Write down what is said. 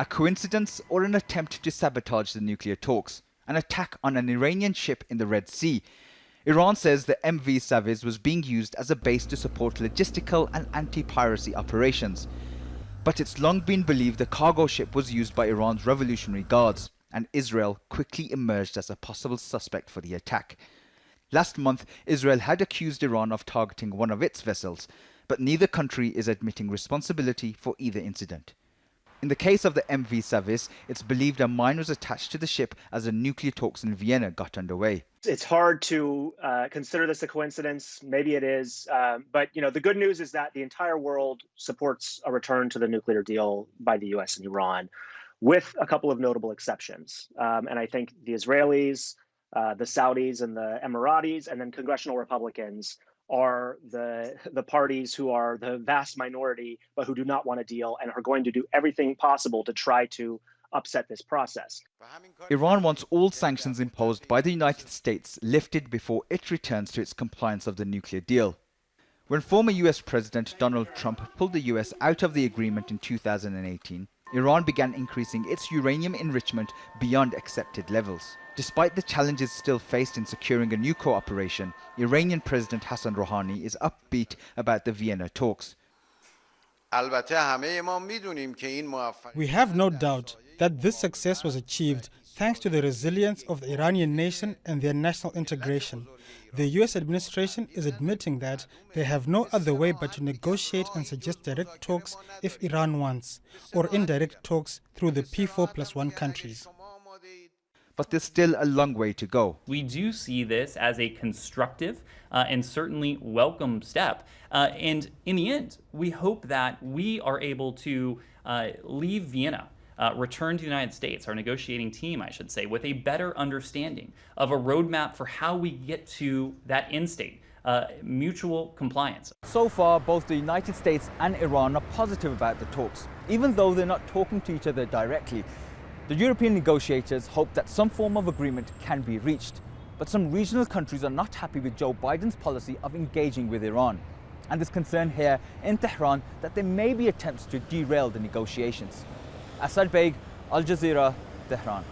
A coincidence or an attempt to sabotage the nuclear talks? An attack on an Iranian ship in the Red Sea? Iran says the MV Saviz was being used as a base to support logistical and anti-piracy operations. But it's long been believed the cargo ship was used by Iran's Revolutionary Guards, and Israel quickly emerged as a possible suspect for the attack. Last month, Israel had accused Iran of targeting one of its vessels, but neither country is admitting responsibility for either incident. In the case of the MV Saviz, it's believed a mine was attached to the ship as the nuclear talks in Vienna got underway. It's hard to consider this a coincidence. Maybe it is. But the good news is that the entire world supports a return to the nuclear deal by the US and Iran, with a couple of notable exceptions. And I think the Israelis, the Saudis, and the Emiratis, and then congressional Republicans are the parties who are the vast minority, but who do not want a deal and are going to do everything possible to try to upset this process. Iran wants all sanctions imposed by the United States lifted before it returns to its compliance of the nuclear deal. When former US President Donald Trump pulled the US out of the agreement in 2018, Iran began increasing its uranium enrichment beyond accepted levels. Despite the challenges still faced in securing a new cooperation, Iranian President Hassan Rouhani is upbeat about the Vienna talks. We have no doubt that this success was achieved thanks to the resilience of the Iranian nation and their national integration. The US administration is admitting that they have no other way but to negotiate and suggest direct talks if Iran wants, or indirect talks through the P4+1 countries. But there's still a long way to go. We do see this as a constructive and certainly welcome step. And in the end, we hope that we are able to leave Vienna, return to the United States, our negotiating team, I should say, with a better understanding of a roadmap for how we get to that end state, mutual compliance. So far, both the United States and Iran are positive about the talks, even though they're not talking to each other directly. The European negotiators hope that some form of agreement can be reached, but some regional countries are not happy with Joe Biden's policy of engaging with Iran. And there's concern here in Tehran that there may be attempts to derail the negotiations. Baig, Al Jazeera, Tehran.